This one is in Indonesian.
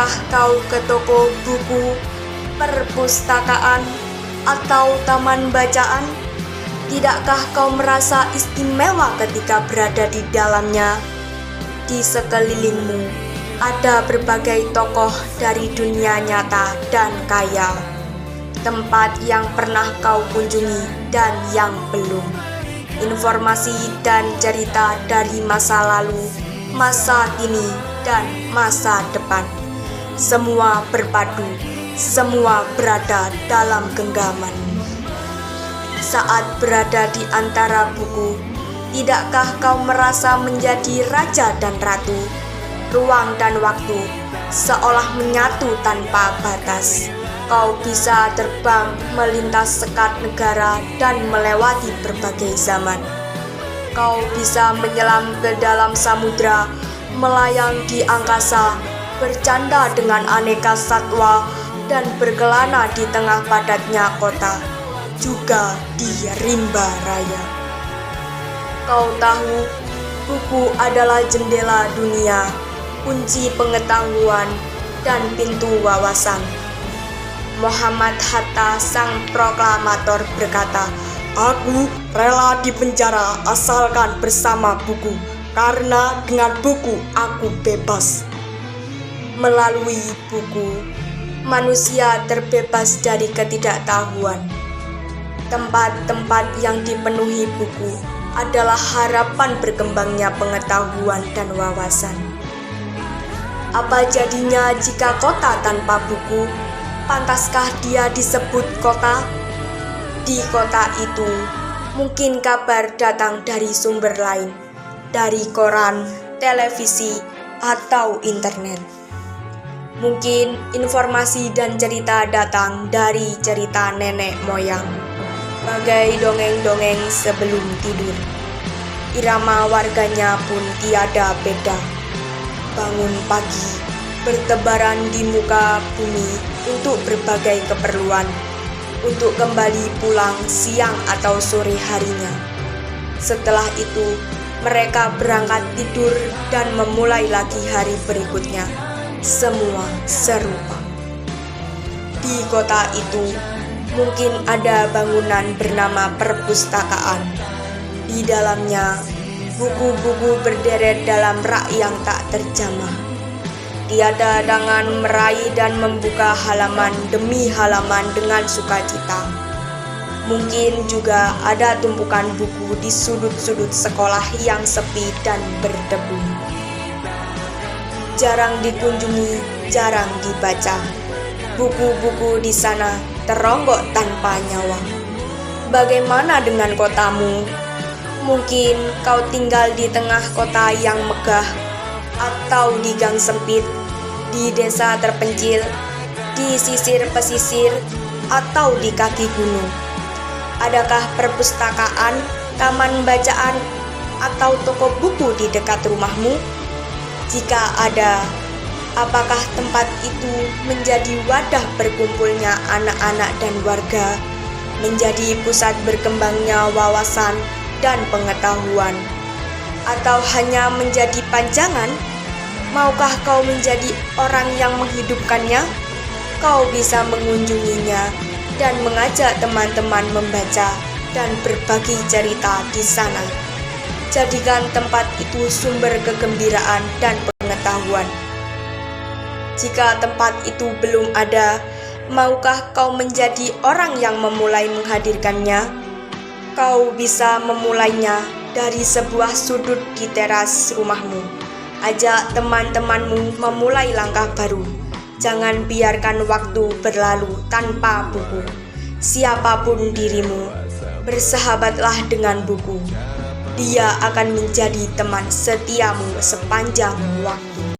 Pernahkah kau ke toko buku, perpustakaan, atau taman bacaan? Tidakkah kau merasa istimewa ketika berada di dalamnya? Di sekelilingmu ada berbagai tokoh dari dunia nyata dan kaya, tempat yang pernah kau kunjungi dan yang belum. Informasi dan cerita dari masa lalu, masa kini, dan masa depan. Semua berpadu, semua berada dalam genggaman. Saat berada di antara buku, tidakkah kau merasa menjadi raja dan ratu? Ruang dan waktu seolah menyatu tanpa batas. Kau bisa terbang melintas sekat negara dan melewati berbagai zaman. Kau bisa menyelam ke dalam samudra, melayang di angkasa, bercanda dengan aneka satwa, dan berkelana di tengah padatnya kota, juga di rimba raya. Kau tahu, buku adalah jendela dunia, kunci pengetahuan, dan pintu wawasan. Muhammad Hatta, sang proklamator, berkata, "Aku rela dipenjara asalkan bersama buku, karena dengan buku aku bebas." Melalui buku, manusia terbebas dari ketidaktahuan. Tempat-tempat yang dipenuhi buku adalah harapan berkembangnya pengetahuan dan wawasan. Apa jadinya jika kota tanpa buku? Pantaskah dia disebut kota? Di kota itu, mungkin kabar datang dari sumber lain, dari koran, televisi, atau internet. Mungkin informasi dan cerita datang dari cerita nenek moyang, bagai dongeng-dongeng sebelum tidur. Irama warganya pun tiada beda. Bangun pagi, bertebaran di muka bumi untuk berbagai keperluan, untuk kembali pulang siang atau sore harinya. Setelah itu, mereka berangkat tidur dan memulai lagi hari berikutnya. Semua serupa. Di kota itu, mungkin ada bangunan bernama perpustakaan. Di dalamnya, buku-buku berderet dalam rak yang tak terjamah. Tiada tangan meraih dan membuka halaman demi halaman dengan sukacita. Mungkin juga ada tumpukan buku di sudut-sudut sekolah yang sepi dan berdebu. Jarang dikunjungi, jarang dibaca. Buku-buku di sana teronggok tanpa nyawa. Bagaimana dengan kotamu? Mungkin kau tinggal di tengah kota yang megah, atau di gang sempit, di desa terpencil, di sisir pesisir, atau di kaki gunung. Adakah perpustakaan, taman bacaan, atau toko buku di dekat rumahmu? Jika ada, apakah tempat itu menjadi wadah berkumpulnya anak-anak dan warga, menjadi pusat berkembangnya wawasan dan pengetahuan? Atau hanya menjadi panjangan? Maukah kau menjadi orang yang menghidupkannya? Kau bisa mengunjunginya dan mengajak teman-teman membaca dan berbagi cerita di sana. Jadikan tempat itu sumber kegembiraan dan pengetahuan. Jika tempat itu belum ada, maukah kau menjadi orang yang memulai menghadirkannya? Kau bisa memulainya dari sebuah sudut di teras rumahmu. Ajak teman-temanmu memulai langkah baru. Jangan biarkan waktu berlalu tanpa buku. Siapapun dirimu, bersahabatlah dengan buku. Dia akan menjadi teman setiamu sepanjang waktu.